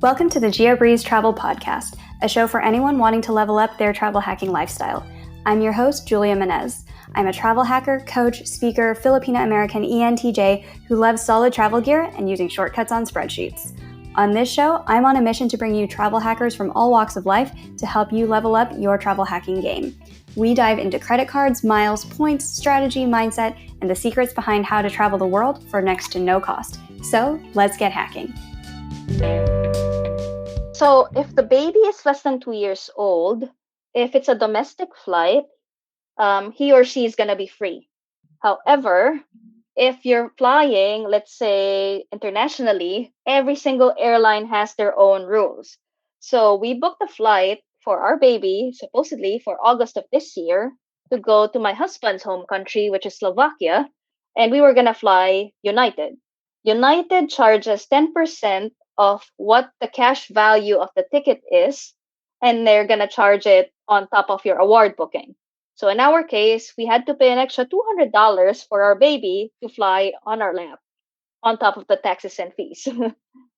Welcome to the Geobreeze Travel Podcast, a show for anyone wanting to level up their travel hacking lifestyle. I'm your host, Julia Menez. I'm a travel hacker, coach, speaker, Filipino-American ENTJ who loves solid travel gear and using shortcuts on spreadsheets. On this show, I'm on a mission to bring you travel hackers from all walks of life to help you level up your travel hacking game. We dive into credit cards, miles, points, strategy, mindset, and the secrets behind how to travel the world for next to no cost. So, let's get hacking. So if the baby is less than 2 years old, if it's a domestic flight, he or she is going to be free. However, if you're flying, let's say internationally, every single airline has their own rules. So we booked a flight for our baby, supposedly for August of this year, to go to my husband's home country, which is Slovakia, and we were going to fly United. United charges 10% of what the cash value of the ticket is, and they're going to charge it on top of your award booking. So in our case, we had to pay an extra $200 for our baby to fly on our lap, on top of the taxes and fees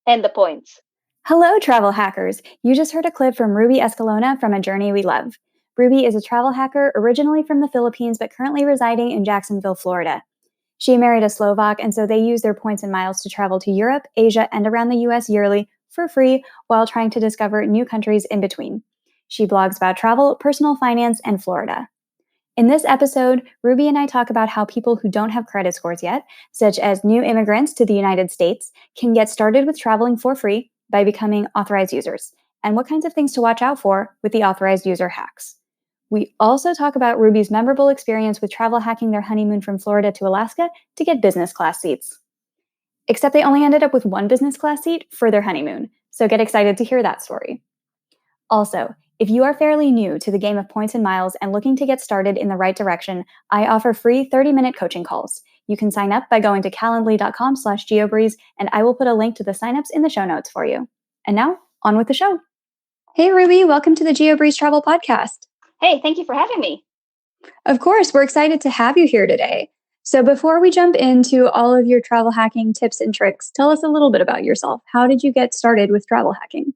and the points. Hello, travel hackers. You just heard a clip from Ruby Escalona from A Journey We Love. Ruby is a travel hacker originally from the Philippines, but currently residing in Jacksonville, Florida. She married a Slovak, and so they use their points and miles to travel to Europe, Asia, and around the US yearly for free while trying to discover new countries in between. She blogs about travel, personal finance, and Florida. In this episode, Ruby and I talk about how people who don't have credit scores yet, such as new immigrants to the United States, can get started with traveling for free by becoming authorized users, and what kinds of things to watch out for with the authorized user hacks. We also talk about Ruby's memorable experience with travel hacking their honeymoon from Florida to Alaska to get business class seats. Except they only ended up with one business class seat for their honeymoon, so get excited to hear that story. Also, if you are fairly new to the game of points and miles and looking to get started in the right direction, I offer free 30-minute coaching calls. You can sign up by going to calendly.com/geobreeze, and I will put a link to the signups in the show notes for you. And now, on with the show. Hey, Ruby, welcome to the Geobreeze Travel Podcast. Hey, thank you for having me. Of course, we're excited to have you here today. So before we jump into all of your travel hacking tips and tricks, tell us a little bit about yourself. How did you get started with travel hacking?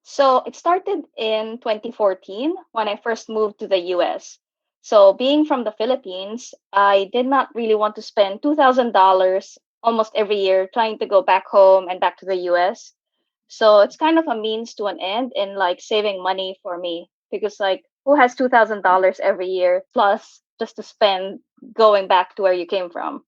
So it started in 2014 when I first moved to the US. So being from the Philippines, I did not really want to spend $2,000 almost every year trying to go back home and back to the US. So it's kind of a means to an end in like saving money for me because like who has $2,000 every year plus just to spend going back to where you came from?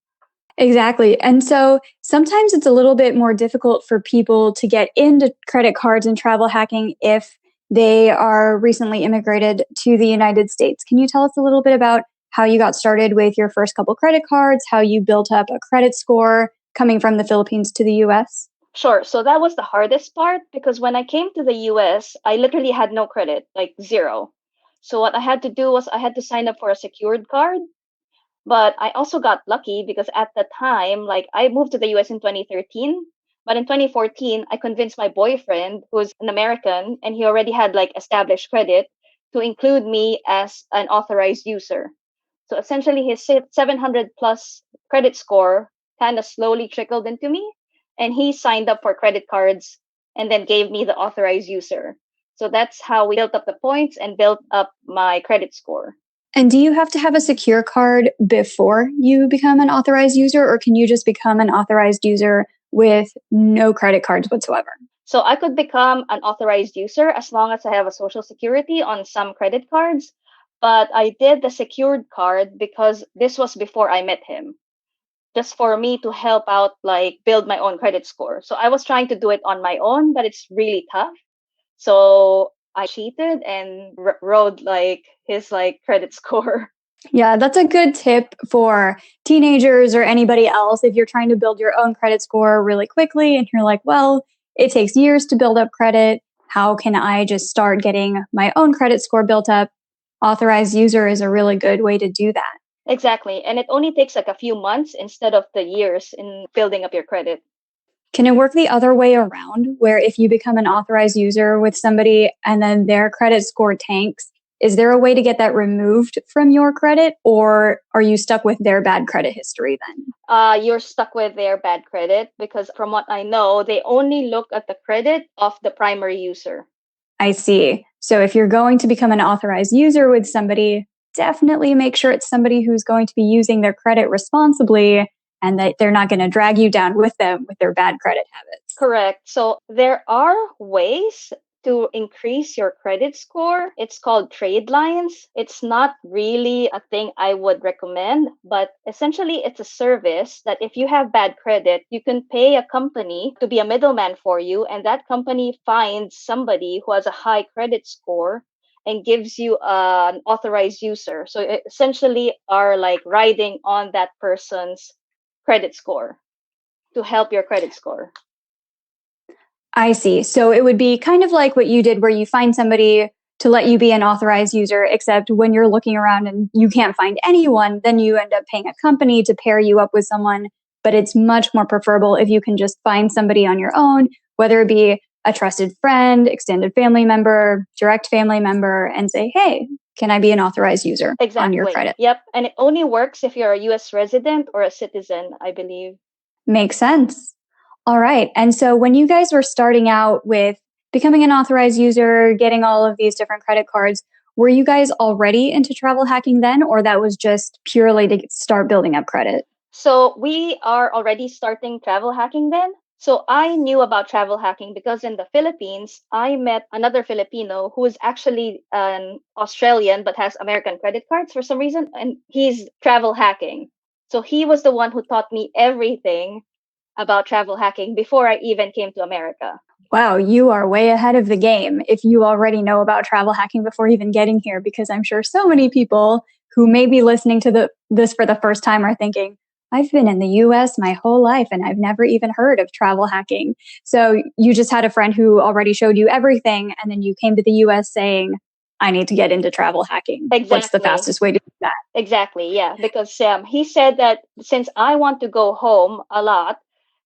Exactly. And so sometimes it's a little bit more difficult for people to get into credit cards and travel hacking if they are recently immigrated to the United States. Can you tell us a little bit about how you got started with your first couple credit cards, how you built up a credit score coming from the Philippines to the US? Sure. So that was the hardest part because when I came to the US, I literally had no credit, like zero. So what I had to do was I had to sign up for a secured card. But I also got lucky because at the time, like I moved to the US in 2013, but in 2014, I convinced my boyfriend, who's an American, and he already had like established credit, to include me as an authorized user. So essentially, his 700 plus credit score kind of slowly trickled into me, and he signed up for credit cards and then gave me the authorized user. So that's how we built up the points and built up my credit score. And do you have to have a secure card before you become an authorized user, or can you just become an authorized user with no credit cards whatsoever? So I could become an authorized user as long as I have a social security on some credit cards. But I did the secured card because this was before I met him, just for me to help out, like build my own credit score. So I was trying to do it on my own, but it's really tough. So I cheated and rode like his like credit score. Yeah, that's a good tip for teenagers or anybody else if you're trying to build your own credit score really quickly and you're like, well, it takes years to build up credit. How can I just start getting my own credit score built up? Authorized user is a really good way to do that. Exactly. And it only takes like a few months instead of the years in building up your credit. Can it work the other way around, where if you become an authorized user with somebody and then their credit score tanks, is there a way to get that removed from your credit, or are you stuck with their bad credit history then? you're stuck with their bad credit because from what I know, they only look at the credit of the primary user. I see. So if you're going to become an authorized user with somebody, definitely make sure it's somebody who's going to be using their credit responsibly and that they're not going to drag you down with them with their bad credit habits. Correct. So there are ways to increase your credit score. It's called trade lines. It's not really a thing I would recommend, but essentially it's a service that if you have bad credit, you can pay a company to be a middleman for you, and that company finds somebody who has a high credit score and gives you an authorized user. So it essentially are like riding on that person's credit score to help your credit score. I see. So it would be kind of like what you did where you find somebody to let you be an authorized user, except when you're looking around and you can't find anyone, then you end up paying a company to pair you up with someone. But it's much more preferable if you can just find somebody on your own, whether it be a trusted friend, extended family member, direct family member, and say, hey, can I be an authorized user on your Exactly. credit? Yep. And it only works if you're a US resident or a citizen, I believe. Makes sense. All right. And so when you guys were starting out with becoming an authorized user, getting all of these different credit cards, were you guys already into travel hacking then, or that was just purely to start building up credit? So we are already starting travel hacking then. So I knew about travel hacking because in the Philippines, I met another Filipino who is actually an Australian but has American credit cards for some reason, and he's travel hacking. So he was the one who taught me everything about travel hacking before I even came to America. Wow, you are way ahead of the game if you already know about travel hacking before even getting here, because I'm sure so many people who may be listening to this for the first time are thinking, I've been in the US my whole life and I've never even heard of travel hacking. So you just had a friend who already showed you everything, and then you came to the US saying, I need to get into travel hacking. What's the Exactly. fastest way to do that? Exactly. Yeah. Because he said that since I want to go home a lot,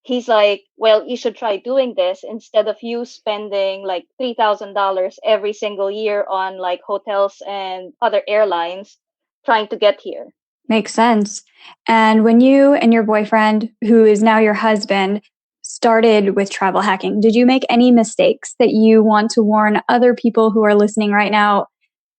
he's like, well, you should try doing this instead of you spending like $3,000 every single year on like hotels and other airlines trying to get here. Makes sense. And when you and your boyfriend, who is now your husband, started with travel hacking, did you make any mistakes that you want to warn other people who are listening right now?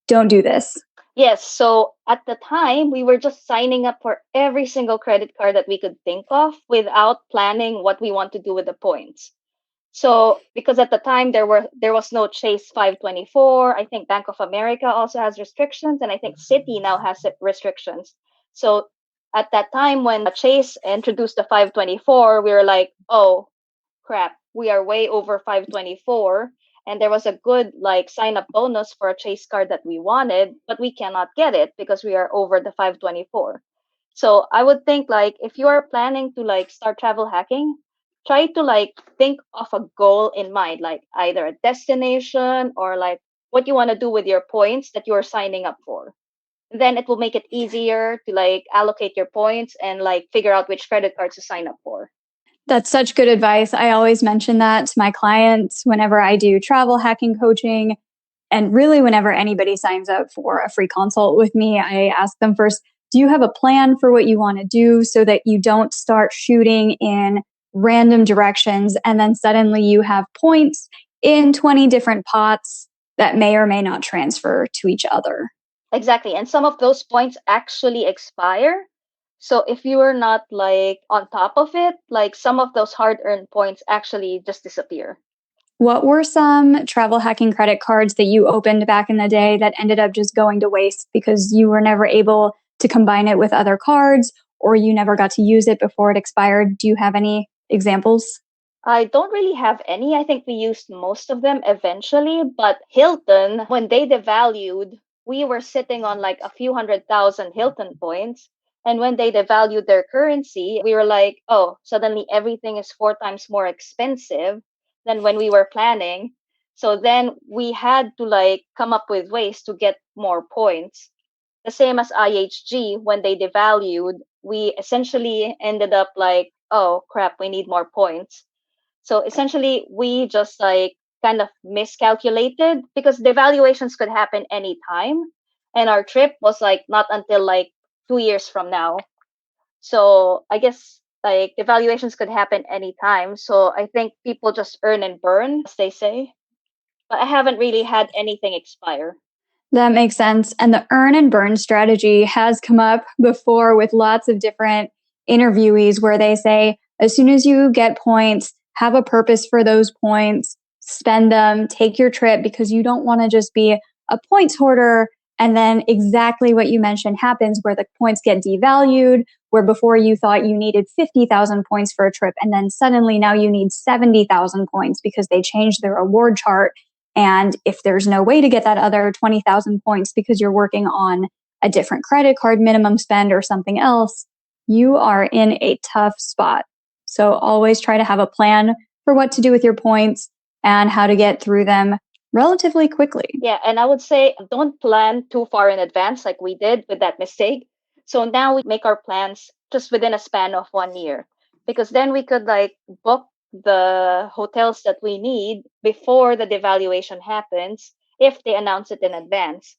Don't do this. Yes. So at the time, we were just signing up for every single credit card that we could think of without planning what we want to do with the points. So because at the time there was no Chase 524, I think Bank of America also has restrictions, and I think Citi now has restrictions. So at that time when Chase introduced the 524, we were like, oh crap, we are way over 524. And there was a good like sign up bonus for a Chase card that we wanted, but we cannot get it because we are over the 524. So I would think like if you are planning to like start travel hacking, try to like think of a goal in mind, like either a destination or like what you want to do with your points that you are signing up for. Then it will make it easier to like allocate your points and like figure out which credit cards to sign up for. That's such good advice. I always mention that to my clients whenever I do travel hacking coaching. And really, whenever anybody signs up for a free consult with me, I ask them first, do you have a plan for what you want to do so that you don't start shooting in random directions and then suddenly you have points in 20 different pots that may or may not transfer to each other? Exactly. And some of those points actually expire. So if you are not like on top of it, like some of those hard earned points actually just disappear. What were some travel hacking credit cards that you opened back in the day that ended up just going to waste because you were never able to combine it with other cards, or you never got to use it before it expired? Do you have any examples? I don't really have any. I think we used most of them eventually, but Hilton, when they devalued, we were sitting on like a few 100,000 Hilton points. And when they devalued their currency, we were like, oh, suddenly everything is 4 times more expensive than when we were planning. So then we had to like come up with ways to get more points. The same as IHG, when they devalued, we essentially ended up like, oh crap, we need more points. So essentially, we just like kind of miscalculated because devaluations could happen anytime. And our trip was like not until like 2 years from now. So I guess like evaluations could happen anytime. So I think people just earn and burn, as they say. But I haven't really had anything expire. That makes sense. And the earn and burn strategy has come up before with lots of different interviewees where they say, as soon as you get points, have a purpose for those points, spend them, take your trip, because you don't want to just be a points hoarder. And then exactly what you mentioned happens where the points get devalued, where before you thought you needed 50,000 points for a trip. And then suddenly now you need 70,000 points because they changed the reward chart. And if there's no way to get that other 20,000 points because you're working on a different credit card minimum spend or something else, you are in a tough spot. So always try to have a plan for what to do with your points and how to get through them relatively quickly. Yeah, and I would say don't plan too far in advance like we did with that mistake. So now we make our plans just within a span of 1 year, because then we could like book the hotels that we need before the devaluation happens if they announce it in advance.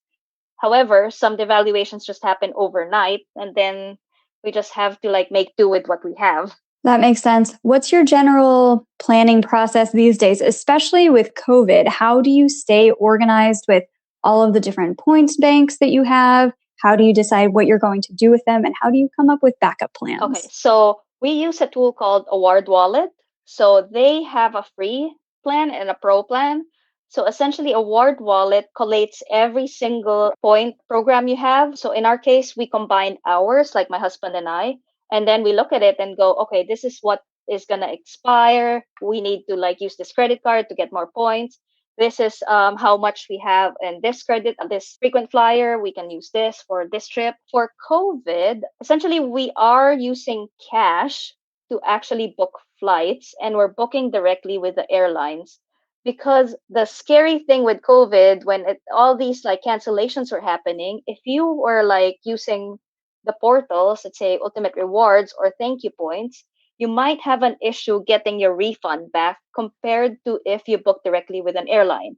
However, some devaluations just happen overnight, and then we just have to like make do with what we have. That makes sense. What's your general planning process these days, especially with COVID? How do you stay organized with all of the different points banks that you have? How do you decide what you're going to do with them? And how do you come up with backup plans? Okay, so we use a tool called Award Wallet. So they have a free plan and a pro plan. So essentially, Award Wallet collates every single point program you have. So in our case, we combine hours, like my husband and I, and then we look at it and go, okay, this is what is going to expire. We need to like use this credit card to get more points. This is how much we have in this credit, this frequent flyer. We can use this for this trip. For COVID, essentially, we are using cash to actually book flights, and we're booking directly with the airlines. Because the scary thing with COVID, when all these like cancellations were happening, if you were like using the portals, let's say Ultimate Rewards or Thank You Points, you might have an issue getting your refund back compared to if you book directly with an airline.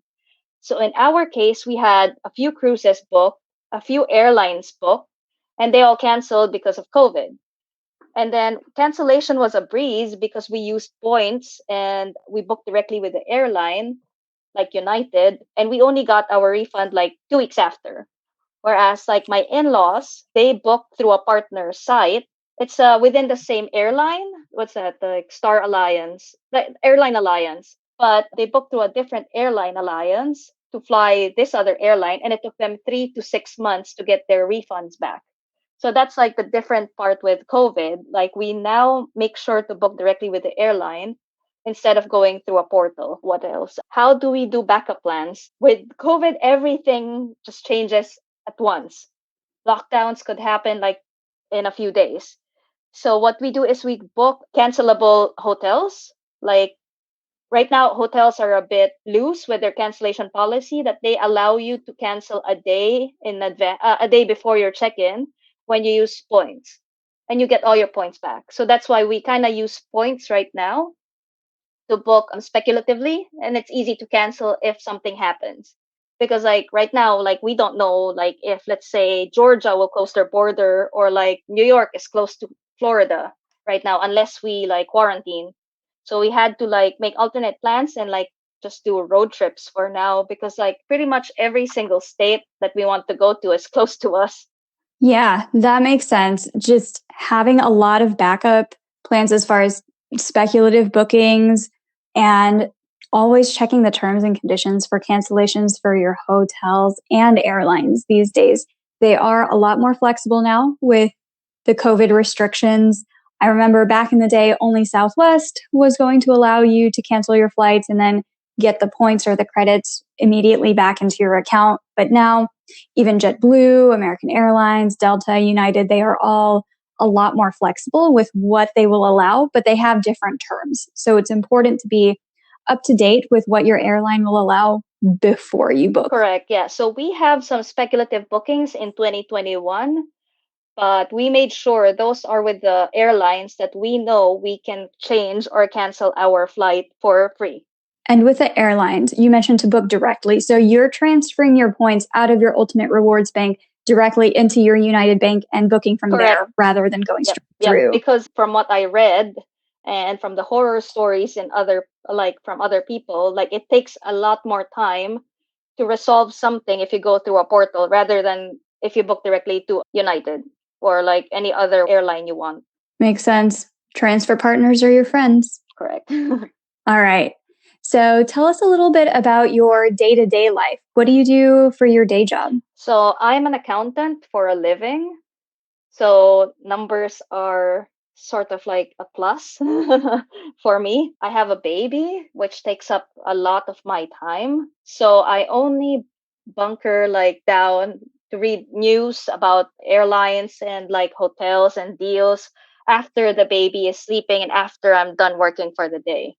So in our case, we had a few cruises booked, a few airlines booked, and they all canceled because of COVID. And then cancellation was a breeze because we used points and we booked directly with the airline, like United, and we only got our refund like 2 weeks after. Whereas like my in-laws, they booked through a partner site. It's within the same airline. What's that? The Star Alliance, the Airline Alliance. But they booked through a different airline alliance to fly this other airline, and it took them 3 to 6 months to get their refunds back. So that's like the different part with COVID. Like we now make sure to book directly with the airline instead of going through a portal. What else? How do we do backup plans? With COVID, everything just changes at once. Lockdowns could happen like in a few days. So what we do is we book cancelable hotels. Like right now, hotels are a bit loose with their cancellation policy that they allow you to cancel a day in advance, a day before your check-in when you use points, and you get all your points back. So that's why we kind of use points right now to book speculatively, and it's easy to cancel if something happens. Because like right now, like we don't know like if let's say Georgia will close their border or like New York is close to Florida right now unless we like quarantine. So we had to like make alternate plans and like just do road trips for now because like pretty much every single state that we want to go to is close to us. Yeah, that makes sense. Just having a lot of backup plans as far as speculative bookings and always checking the terms and conditions for cancellations for your hotels and airlines these days. They are a lot more flexible now with the COVID restrictions. I remember back in the day, only Southwest was going to allow you to cancel your flights and then get the points or the credits immediately back into your account. But now, even JetBlue, American Airlines, Delta, United, they are all a lot more flexible with what they will allow, but they have different terms. So it's important to be up to date with what your airline will allow before you book. Correct. Yeah. So we have some speculative bookings in 2021, but we made sure those are with the airlines that we know we can change or cancel our flight for free. And with the airlines, you mentioned to book directly. So you're transferring your points out of your Ultimate Rewards bank directly into your United Bank and booking from Correct. there rather than going Yep. straight through. Because from what I read and from the horror stories and other from other people, like it takes a lot more time to resolve something if you go through a portal rather than if you book directly to United or like any other airline you want. Makes sense. Transfer partners are your friends. Correct. All right. So tell us a little bit about your day-to-day life. What do you do for your day job? So I'm an accountant for a living. So numbers are sort of like a plus for me. I have a baby, which takes up a lot of my time. So I only bunker like down to read news about airlines and like hotels and deals after the baby is sleeping and after I'm done working for the day.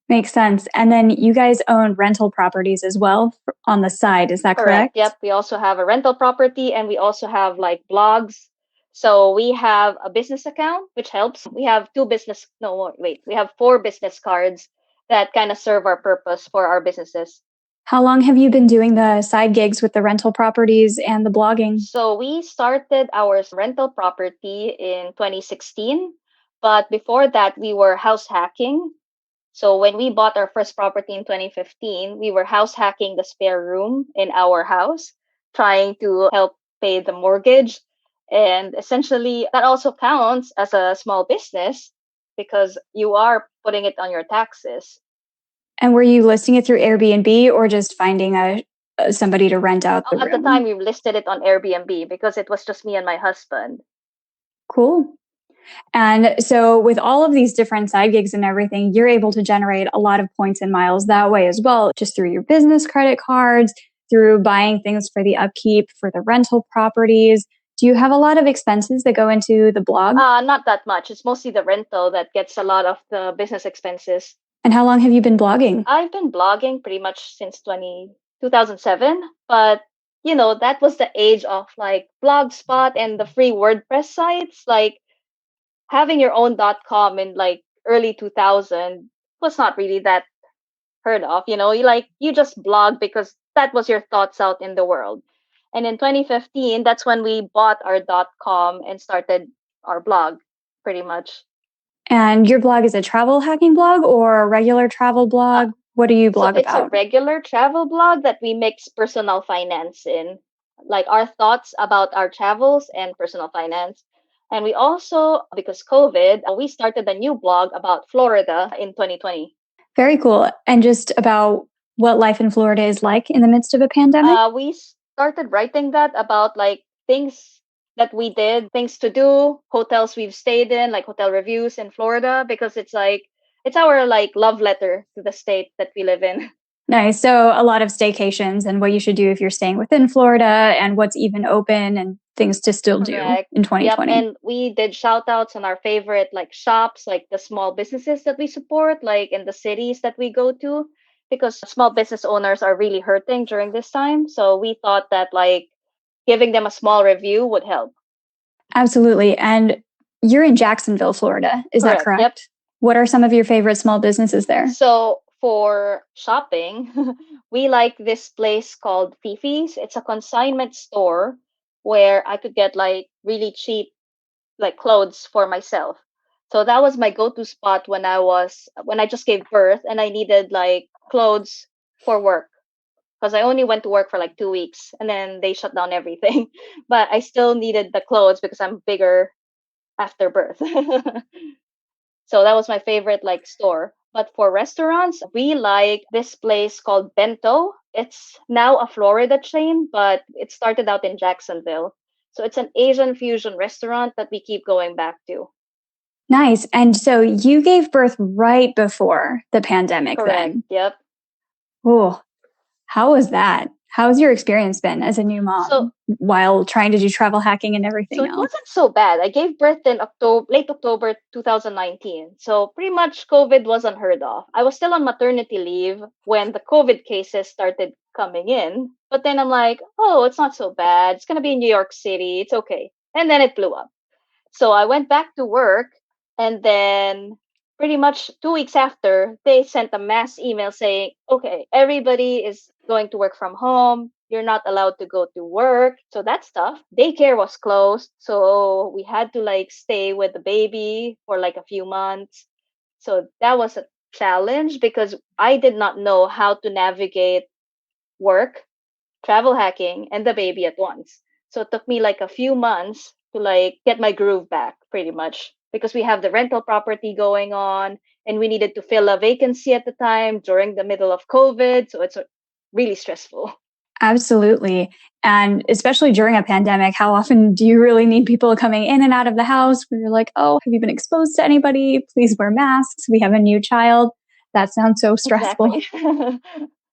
Makes sense. And then you guys own rental properties as well on the side. Is that correct? Yep. We also have a rental property and we also have like blogs. So we have a business account, which helps. We have we have 4 business cards that kind of serve our purpose for our businesses. How long have you been doing the side gigs with the rental properties and the blogging? So we started our rental property in 2016. But before that, we were house hacking. So when we bought our first property in 2015, we were house hacking the spare room in our house, trying to help pay the mortgage. And essentially, that also counts as a small business because you are putting it on your taxes. And were you listing it through Airbnb or just finding somebody to rent out the room? At the time, we listed it on Airbnb because it was just me and my husband. Cool. And so with all of these different side gigs and everything, you're able to generate a lot of points and miles that way as well, just through your business credit cards, through buying things for the upkeep, for the rental properties. Do you have a lot of expenses that go into the blog? Not that much. It's mostly the rental that gets a lot of the business expenses. And how long have you been blogging? I've been blogging pretty much since 2007, but that was the age of like Blogspot and the free WordPress sites. Like having your own .com in like early 2000 was not really that heard of. You just blog because that was your thoughts out in the world. And in 2015, that's when we bought our .com and started our blog, pretty much. And your blog is a travel hacking blog or a regular travel blog? What do you blog It's about? a regular travel blog that we mix personal finance in, like our thoughts about our travels and personal finance. And we also, because COVID, we started a new blog about Florida in 2020. Very cool. And just about what life in Florida is like in the midst of a pandemic? We started writing that about like things that we did, things to do, hotels we've stayed in, like hotel reviews in Florida, because it's our like love letter to the state that we live in. Nice. So a lot of staycations and what you should do if you're staying within Florida and what's even open and things to still do in 2020. Yep. And we did shout outs on our favorite like shops, like the small businesses that we support, like in the cities that we go to, because small business owners are really hurting during this time. So we thought that like giving them a small review would help. Absolutely. And you're in Jacksonville, Florida. Is that correct? Yep. What are some of your favorite small businesses there? So for shopping, we like this place called Fifi's. It's a consignment store where I could get like really cheap like clothes for myself. So that was my go-to spot when I just gave birth and I needed like clothes for work because I only went to work for like 2 weeks and then they shut down everything. But I still needed the clothes because I'm bigger after birth. So that was my favorite like store. But for restaurants, we like this place called Bento. It's now a Florida chain, but it started out in Jacksonville. So it's an Asian fusion restaurant that we keep going back to. Nice. And so you gave birth right before the pandemic. Correct. Then? Yep. Oh, how was that? How's your experience been as a new mom while trying to do travel hacking and everything else? So it wasn't so bad. I gave birth in late October 2019. So pretty much COVID was unheard of. I was still on maternity leave when the COVID cases started coming in. But then I'm like, oh, it's not so bad. It's going to be in New York City. It's okay. And then it blew up. So I went back to work and then pretty much 2 weeks after, they sent a mass email saying, okay, everybody is going to work from home. You're not allowed to go to work. So that stuff. Daycare was closed. So we had to like stay with the baby for like a few months. So that was a challenge because I did not know how to navigate work, travel hacking, and the baby at once. So it took me like a few months to like get my groove back pretty much because we have the rental property going on and we needed to fill a vacancy at the time during the middle of COVID. So it's really stressful. Absolutely. And especially during a pandemic, how often do you really need people coming in and out of the house where you're like, oh, have you been exposed to anybody? Please wear masks. We have a new child. That sounds so stressful. Exactly.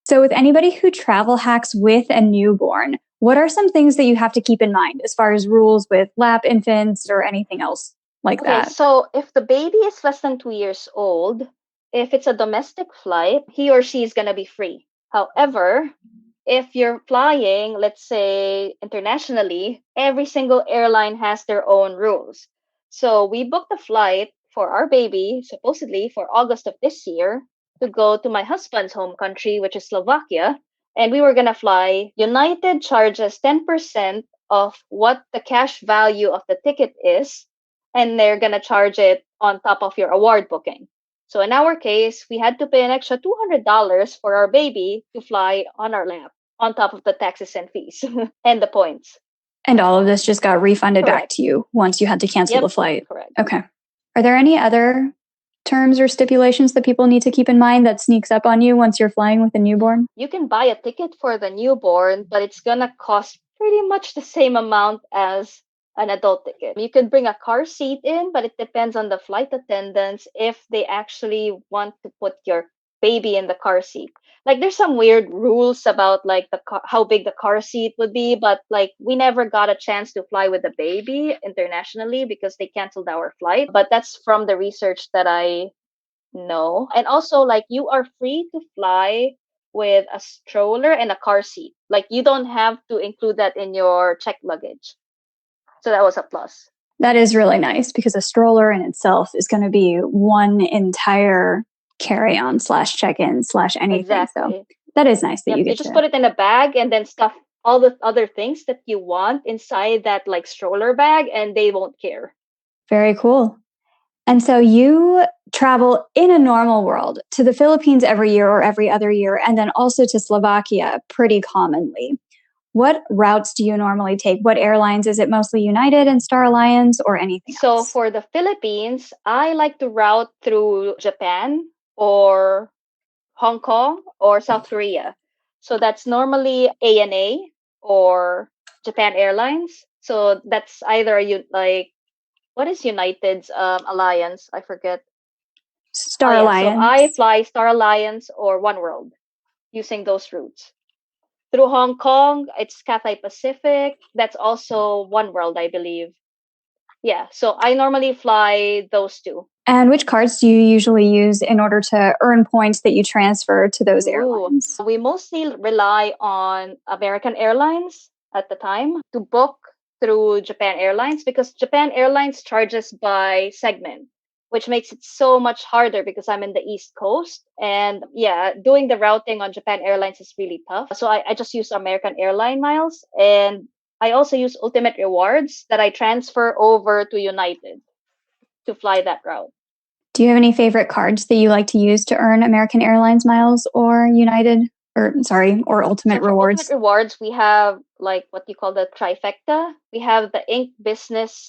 So with anybody who travel hacks with a newborn, what are some things that you have to keep in mind as far as rules with lap infants or anything else like Okay, that? so if the baby is less than 2 years old, if it's a domestic flight, he or she is going to be free. However, if you're flying, let's say internationally, every single airline has their own rules. So we booked a flight for our baby, supposedly for August of this year, to go to my husband's home country, which is Slovakia. And we were going to fly. United charges 10% of what the cash value of the ticket is, and they're going to charge it on top of your award booking. So in our case, we had to pay an extra $200 for our baby to fly on our lap on top of the taxes and fees and the points. And all of this just got refunded back Correct. to you once you had to cancel the flight. Correct. Okay. Are there any other terms or stipulations that people need to keep in mind that sneaks up on you once you're flying with a newborn? You can buy a ticket for the newborn, but it's going to cost pretty much the same amount as an adult ticket. You can bring a car seat in, but it depends on the flight attendants if they actually want to put your baby in the car seat. Like there's some weird rules about like how big the car seat would be, but like we never got a chance to fly with the baby internationally because they canceled our flight. But that's from the research that I know. And also like you are free to fly with a stroller and a car seat. Like you don't have to include that in your checked luggage. So that was a plus. That is really nice because a stroller in itself is going to be one entire carry-on / check-in / anything. Exactly. So that is nice that you get You just put it in a bag and then stuff all the other things that you want inside that like stroller bag and they won't care. Very cool. And so you travel in a normal world to the Philippines every year or every other year, and then also to Slovakia pretty commonly. What routes do you normally take? What airlines? Is it mostly United and Star Alliance or anything else? So for the Philippines, I like to route through Japan or Hong Kong or South Korea. So that's normally ANA or Japan Airlines. So that's either like what is United's alliance? I forget. Star So Alliance. I fly Star Alliance or One World using those routes. Through Hong Kong, it's Cathay Pacific. That's also One World, I believe. Yeah, so I normally fly those two. And which cards do you usually use in order to earn points that you transfer to those airlines? We mostly rely on American Airlines at the time to book through Japan Airlines because Japan Airlines charges by segment, which makes it so much harder because I'm in the East Coast. And yeah, doing the routing on Japan Airlines is really tough. So I just use American Airline miles. And I also use Ultimate Rewards that I transfer over to United to fly that route. Do you have any favorite cards that you like to use to earn American Airlines miles or United or Ultimate Rewards? Ultimate Rewards, we have like what you call the trifecta. We have the Ink Business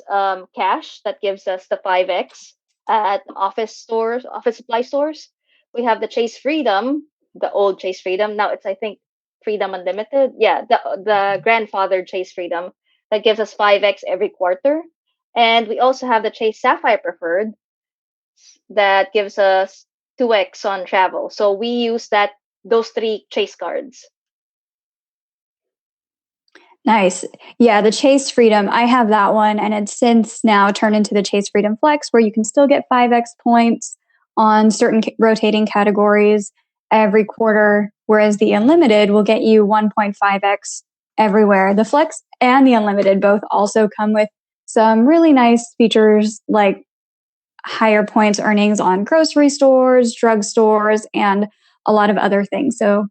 Cash that gives us the 5x at office stores, office supply stores. We have the Chase Freedom, the old Chase Freedom. Now it's I think Freedom Unlimited. Yeah, the grandfather Chase Freedom that gives us 5x every quarter. And we also have the Chase Sapphire Preferred that gives us 2x on travel. So we use those three Chase cards. Nice. Yeah, the Chase Freedom, I have that one, and it's since now turned into the Chase Freedom Flex, where you can still get 5x points on certain rotating categories every quarter, whereas the Unlimited will get you 1.5x everywhere. The Flex and the Unlimited both also come with some really nice features like higher points earnings on grocery stores, drugstores, and a lot of other things. So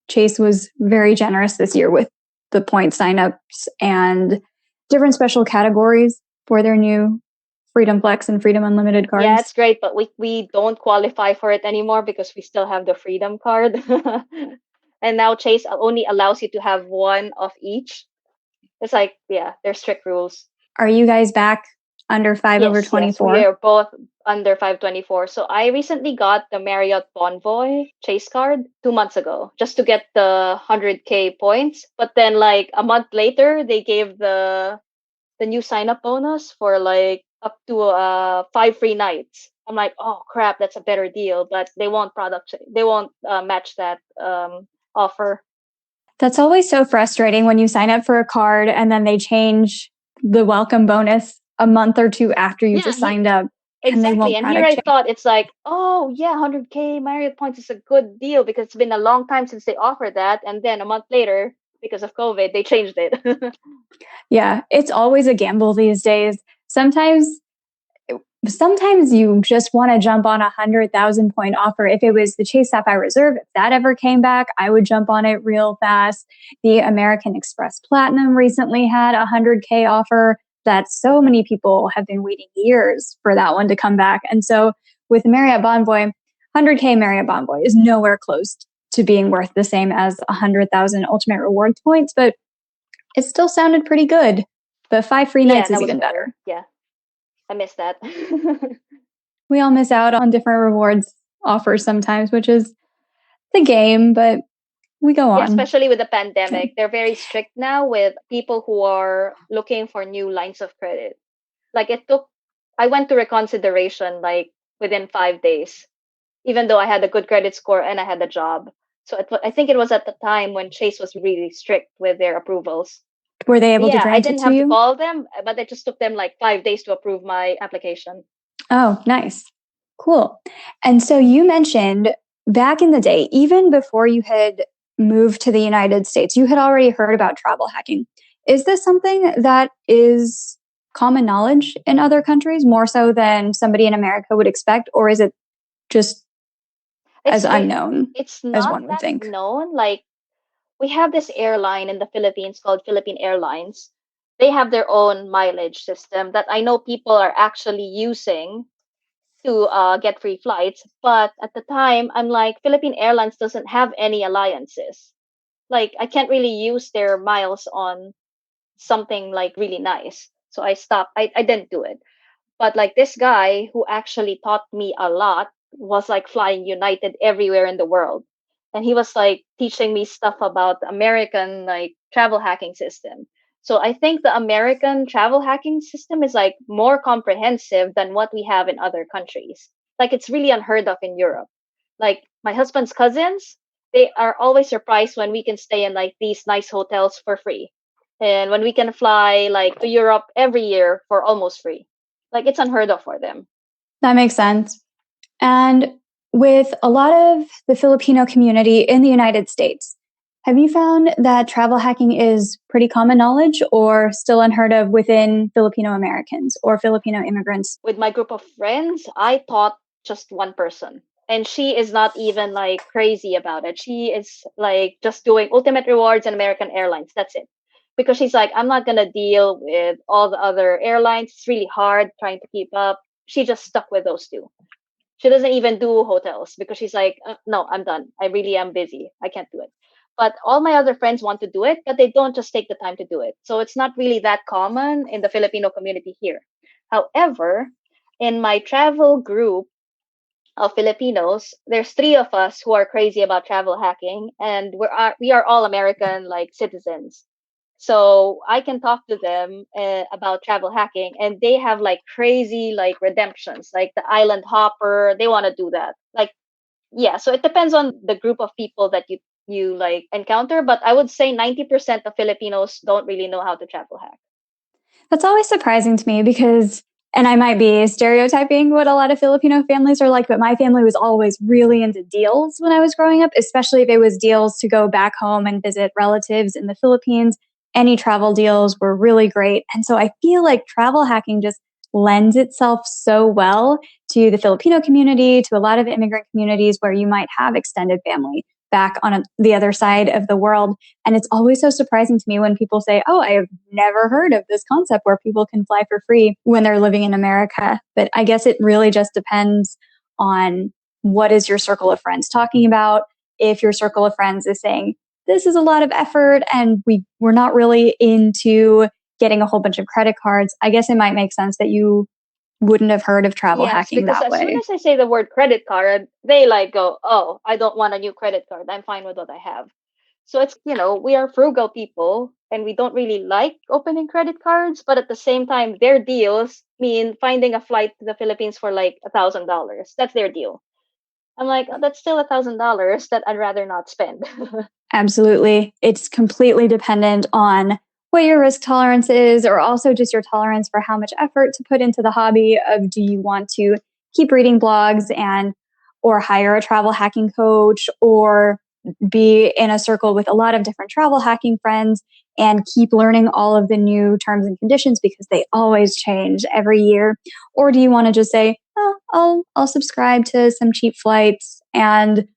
Chase was very generous this year with the point signups and different special categories for their new Freedom Flex and Freedom Unlimited cards? Yeah, it's great, but we don't qualify for it anymore because we still have the Freedom card. And now Chase only allows you to have one of each. It's like, yeah, there's strict rules. Are you guys back under 5 over Yes, 24? we are both under 524. So I recently got the Marriott Bonvoy Chase card 2 months ago just to get the 100K points. But then like a month later, they gave the new sign up bonus for like up to 5 free nights. I'm like, oh crap, that's a better deal, but they won't match that offer. That's always so frustrating when you sign up for a card and then they change the welcome bonus a month or two after you just signed up. Exactly. And here I thought it's like, oh yeah, 100K Marriott points is a good deal because it's been a long time since they offered that. And then a month later, because of COVID, they changed it. Yeah, it's always a gamble these days. Sometimes you just want to jump on 100,000 point offer. If it was the Chase Sapphire Reserve, if that ever came back, I would jump on it real fast. The American Express Platinum recently had a 100K offer that so many people have been waiting years for that one to come back. And so with Marriott Bonvoy, 100K Marriott Bonvoy is nowhere close to being worth the same as 100,000 Ultimate Rewards points, but it still sounded pretty good. But 5 free nights is even better. Yeah. I miss that. We all miss out on different rewards offers sometimes, which is the game, but we go on. Yeah, especially with the pandemic. Okay. They're very strict now with people who are looking for new lines of credit. Like I went to reconsideration like within 5 days, even though I had a good credit score and I had a job. So I think it was at the time when Chase was really strict with their approvals. Were they able to grant it to you? Yeah, I didn't have to call them, but it just took them like 5 days to approve my application. Oh, nice. Cool. And so you mentioned back in the day, even before you had moved to the United States, you had already heard about travel hacking. Is this something that is common knowledge in other countries, more so than somebody in America would expect? Or is it just as unknown as one would think? It's not that known. Like, we have this airline in the Philippines called Philippine Airlines. They have their own mileage system that I know people are actually using to get free flights. But at the time, I'm like, Philippine Airlines doesn't have any alliances. Like, I can't really use their miles on something like really nice. So I stopped. I didn't do it. But like this guy who actually taught me a lot was like flying United everywhere in the world. And he was like teaching me stuff about the American like travel hacking system. So I think the American travel hacking system is like more comprehensive than what we have in other countries. Like it's really unheard of in Europe. Like my husband's cousins, they are always surprised when we can stay in like these nice hotels for free. And when we can fly like to Europe every year for almost free. Like it's unheard of for them. That makes sense. And with a lot of the Filipino community in the United States, have you found that travel hacking is pretty common knowledge or still unheard of within Filipino Americans or Filipino immigrants? With my group of friends, I taught just one person. And she is not even like crazy about it. She is like just doing Ultimate Rewards and American Airlines. That's it. Because she's like, I'm not going to deal with all the other airlines. It's really hard trying to keep up. She just stuck with those two. She doesn't even do hotels because she's like, no, I'm done. I really am busy. I can't do it. But all my other friends want to do it, but they don't just take the time to do it. So it's not really that common in the Filipino community here. However, in my travel group of Filipinos, there's 3 of us who are crazy about travel hacking, and we are all American like citizens. So I can talk to them about travel hacking, and they have like crazy like redemptions, like the island hopper. They want to do that. Like, yeah. So it depends on the group of people that you like encounter, but I would say 90% of Filipinos don't really know how to travel hack. That's always surprising to me because, and I might be stereotyping what a lot of Filipino families are like, but my family was always really into deals when I was growing up, especially if it was deals to go back home and visit relatives in the Philippines. Any travel deals were really great. And so I feel like travel hacking just lends itself so well to the Filipino community, to a lot of immigrant communities where you might have extended family back on the other side of the world. And it's always so surprising to me when people say, oh, I have never heard of this concept where people can fly for free when they're living in America. But I guess it really just depends on what is your circle of friends talking about. If your circle of friends is saying, this is a lot of effort and we're not really into getting a whole bunch of credit cards, I guess it might make sense that you wouldn't have heard of travel Yes, hacking because that as soon way. as I say the word credit card, they like go, "Oh, I don't want a new credit card. I'm fine with what I have." So it's, we are frugal people and we don't really like opening credit cards, but at the same time, their deals mean finding a flight to the Philippines for like $1,000. That's their deal. I'm like, oh, that's still $1,000 that I'd rather not spend. Absolutely. It's completely dependent on what your risk tolerance is, or also just your tolerance for how much effort to put into the hobby of, do you want to keep reading blogs or hire a travel hacking coach, or be in a circle with a lot of different travel hacking friends and keep learning all of the new terms and conditions because they always change every year? Or do you want to just say, oh, I'll subscribe to some cheap flights and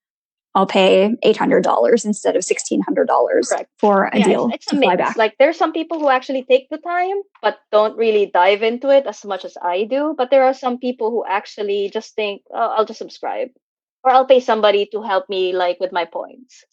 I'll pay $800 instead of $1,600 Correct. for a Yeah, it's deal it's a to fly mix. back. Like there's some people who actually take the time but don't really dive into it as much as I do. But there are some people who actually just think, oh, I'll just subscribe, or I'll pay somebody to help me like with my points.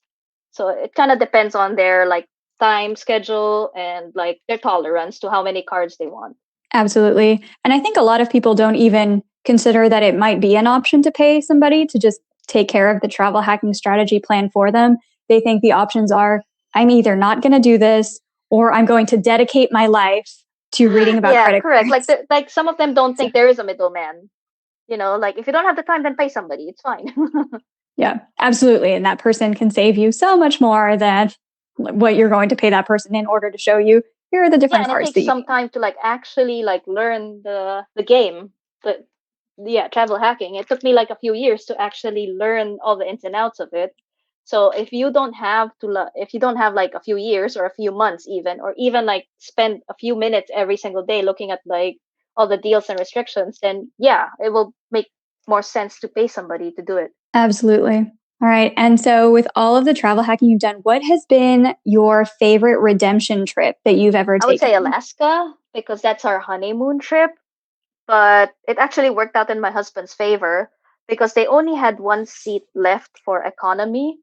So it kind of depends on their like time schedule and like their tolerance to how many cards they want. Absolutely. And I think a lot of people don't even consider that it might be an option to pay somebody to just take care of the travel hacking strategy plan for them. They think the options are, I'm either not going to do this, or I'm going to dedicate my life to reading about Yeah, credit correct. Like cards. like some of them don't So, think there is a middleman. Like if you don't have the time, then pay somebody. It's fine. yeah, absolutely. And that person can save you so much more than what you're going to pay that person in order to show you, here are the Yeah, different and it cards takes that you some need. time to like actually like learn the game. But yeah, travel hacking. It took me like a few years to actually learn all the ins and outs of it. So if you don't have like a few years or a few months even, or even like spend a few minutes every single day looking at like all the deals and restrictions, then yeah, it will make more sense to pay somebody to do it. Absolutely. All right. And so, with all of the travel hacking you've done, what has been your favorite redemption trip that you've ever I would say taken? Alaska because that's our honeymoon trip, but it actually worked out in my husband's favor because they only had one seat left for economy,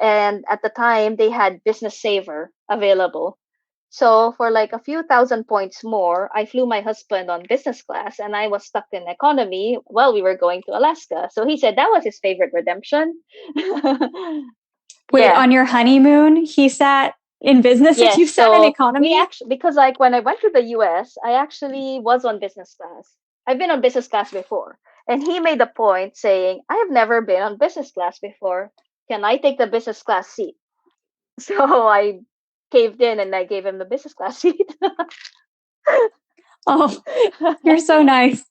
and at the time they had business saver available. So for like a few thousand points more, I flew my husband on business class and I was stuck in economy while we were going to Alaska. So he said that was his favorite redemption. Wait, Yeah. on your honeymoon, he sat in business and you Yes. sat in So we economy? actually, because like when I went to the US, I actually was on business class. I've been on business class before. And he made a point saying, I have never been on business class before. Can I take the business class seat? So I caved in and I gave him the business class seat. Oh, you're so nice.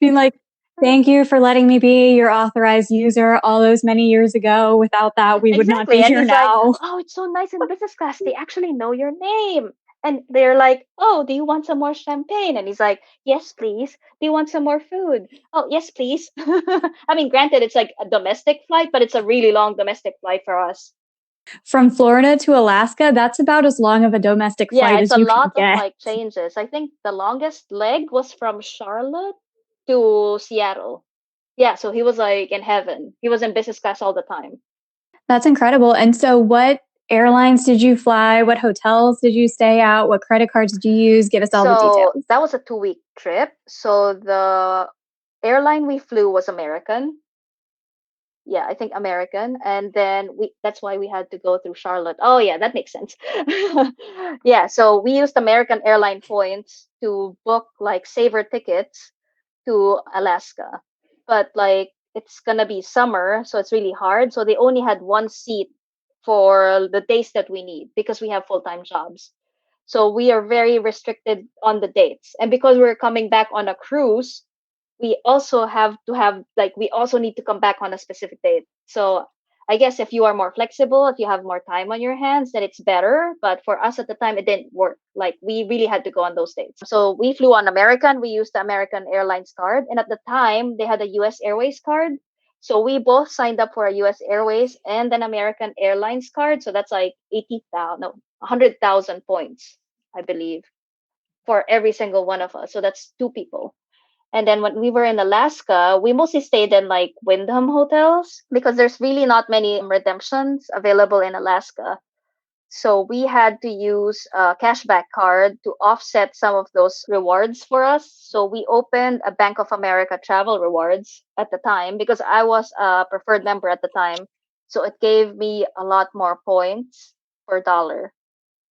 Being like, thank you for letting me be your authorized user all those many years ago. Without that, we would not Exactly. be And here he's like, now. oh, it's so nice in business class. They actually know your name. And they're like, oh, do you want some more champagne? And he's like, yes, please. Do you want some more food? Oh, yes, please. I mean, granted, it's like a domestic flight, but it's a really long domestic flight for us. From Florida to Alaska, that's about as long of a domestic Yeah, flight it's as a you can lot of get. like changes. I think the longest leg was from Charlotte to Seattle. Yeah, so he was like in heaven. He was in business class all the time. That's incredible. And so, what airlines did you fly? What hotels did you stay at? What credit cards did you use? Give us all the So details. that was a 2 week trip. So the airline we flew was American. Yeah, I think American. And then that's why we had to go through Charlotte. Oh yeah, that makes sense. Yeah, so we used American airline points to book like saver tickets to Alaska. But like it's gonna be summer, so it's really hard. So they only had one seat for the days that we need because we have full-time jobs. So we are very restricted on the dates. And because we're coming back on a cruise, we also have to have like we also need to come back on a specific date. So I guess if you are more flexible, if you have more time on your hands, then it's better. But for us at the time, it didn't work. Like we really had to go on those dates. So we flew on American. We used the American Airlines card, and at the time they had a U.S. Airways card. So we both signed up for a US Airways and an American Airlines card. So that's like 80,000, no, 100,000 points, I believe, for every single one of us. So that's two people. And then when we were in Alaska, we mostly stayed in like Wyndham hotels because there's really not many redemptions available in Alaska. So we had to use a cashback card to offset some of those rewards for us. So we opened a Bank of America travel rewards at the time because I was a preferred member at the time. So it gave me a lot more points per dollar.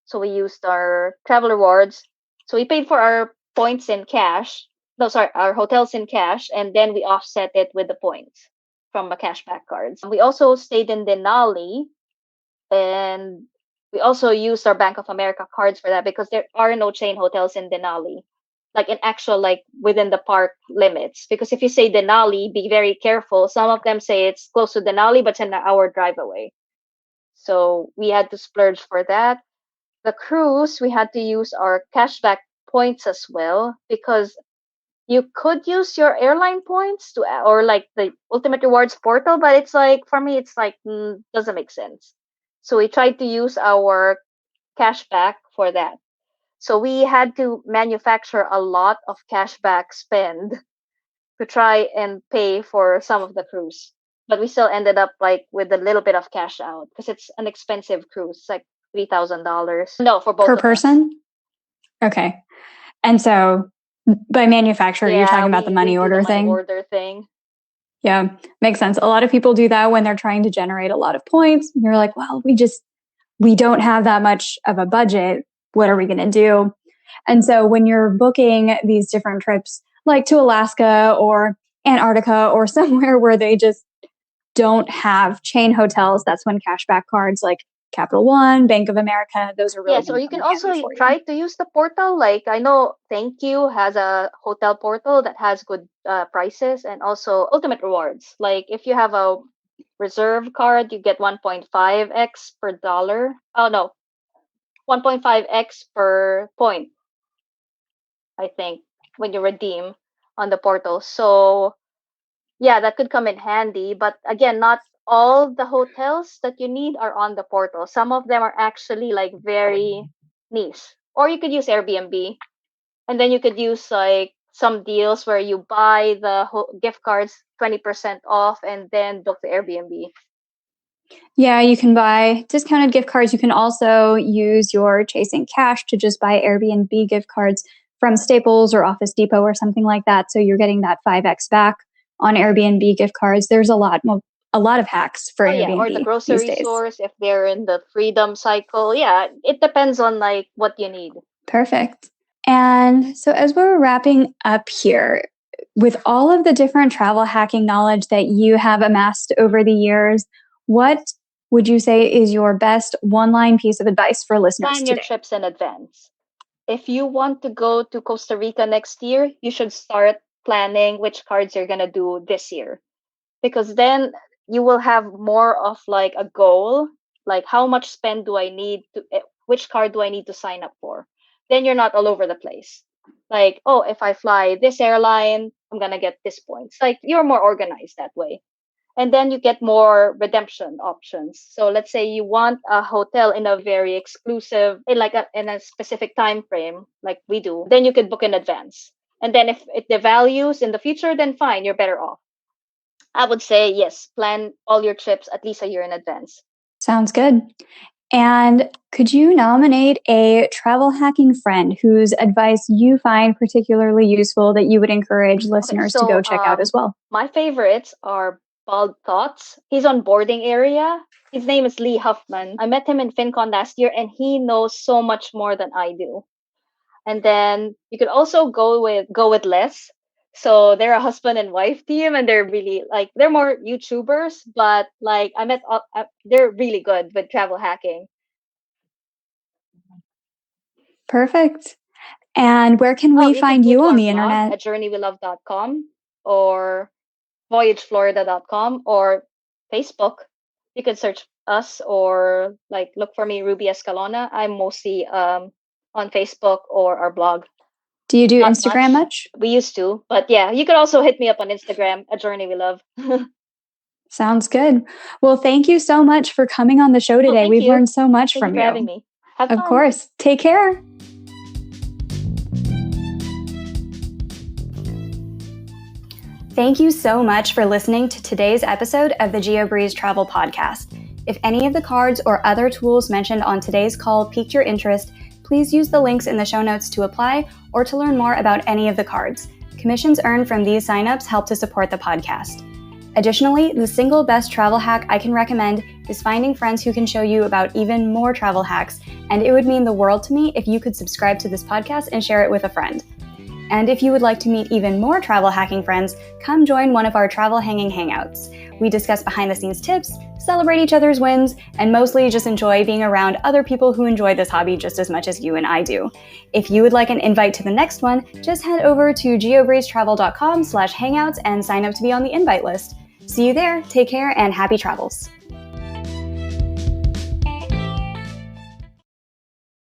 So we used our travel rewards. So we paid for our points in cash. No, sorry, our hotels in cash, and then we offset it with the points from a cashback cards. We also stayed in Denali, and we also used our Bank of America cards for that because there are no chain hotels in Denali, like in actual like within the park limits. Because if you say Denali, be very careful. Some of them say it's close to Denali, but it's an hour drive away. So we had to splurge for that. The cruise, we had to use our cashback points as well because you could use your airline points to or like the Ultimate Rewards portal, but it's like for me, it's like doesn't make sense. So we tried to use our cashback for that. So we had to manufacture a lot of cashback spend to try and pay for some of the cruise. But we still ended up like with a little bit of cash out because it's an expensive cruise. It's like $3,000. No, for both Per of us. person? Okay. And so by manufacturer, you're talking about the we money do order the money thing? order thing. Yeah, makes sense. A lot of people do that when they're trying to generate a lot of points. You're like, well, we don't have that much of a budget. What are we going to do? And so when you're booking these different trips, like to Alaska or Antarctica or somewhere where they just don't have chain hotels, that's when cashback cards like Capital One, Bank of America, those are really Yes, or going to you come can in handy also for you. try to use the portal. Like I know Thank You has a hotel portal that has good prices and also Ultimate Rewards. Like if you have a reserve card, you get 1.5x per dollar. Oh no, 1.5x per point, I think, when you redeem on the portal. So yeah, that could come in handy. But again, not all the hotels that you need are on the portal. Some of them are actually like very niche. Or you could use Airbnb, and then you could use like some deals where you buy the gift cards 20% off and then book the Airbnb. Yeah, you can buy discounted gift cards. You can also use your Chasing Cash to just buy Airbnb gift cards from Staples or Office Depot or something like that. So you're getting that 5x back on Airbnb gift cards. There's a lot of hacks for Oh yeah, or the Airbnb these grocery days. stores if they're in the freedom cycle. Yeah, it depends on like what you need. Perfect. And so as we're wrapping up here, with all of the different travel hacking knowledge that you have amassed over the years, what would you say is your best one-line piece of advice for listeners Plan your today? trips in advance. If you want to go to Costa Rica next year, you should start planning which cards you're going to do this year because then you will have more of like a goal, like how much spend do I need to which card do I need to sign up for? Then you're not all over the place. Like, oh, if I fly this airline, I'm going to get this points. Like you're more organized that way, and then you get more redemption options. So let's say you want a hotel in a very exclusive in a specific time frame like we do, then you could book in advance. And then if it devalues in the future, then fine, you're better off. I would say yes, plan all your trips at least a year in advance. Sounds good. And could you nominate a travel hacking friend whose advice you find particularly useful that you would encourage Okay, listeners to so go check out as well? my favorites are Bald Thoughts. He's on boarding area. His name is Lee Huffman. I met him in FinCon last year, and he knows so much more than I do. And then you could also go with less. So they're a husband and wife team, and they're really like they're more YouTubers, but like they're really good with travel hacking. Perfect. And where can Oh, we you could find go you to on our the blog internet? at journeywelove.com or voyageflorida.com or Facebook. You can search us or like look for me, Ruby Escalona. I'm mostly on Facebook or our blog. Do you do Not Instagram much. much? We used to, but yeah, you could also hit me up on Instagram at Journey We Love. Sounds good. Well, thank you so much for coming on the show Oh, today. thank We've you. learned so much Thank you from for having you. me. Have Of fun. course. Take care. Thank you so much for listening to today's episode of the Geobreeze Travel Podcast. If any of the cards or other tools mentioned on today's call piqued your interest, please use the links in the show notes to apply or to learn more about any of the cards. Commissions earned from these signups help to support the podcast. Additionally, the single best travel hack I can recommend is finding friends who can show you about even more travel hacks, and it would mean the world to me if you could subscribe to this podcast and share it with a friend. And if you would like to meet even more travel hacking friends, come join one of our travel hanging hangouts. We discuss behind the scenes tips, celebrate each other's wins, and mostly just enjoy being around other people who enjoy this hobby just as much as you and I do. If you would like an invite to the next one, just head over to geobreezetravel.com/hangouts and sign up to be on the invite list. See you there, take care, and happy travels.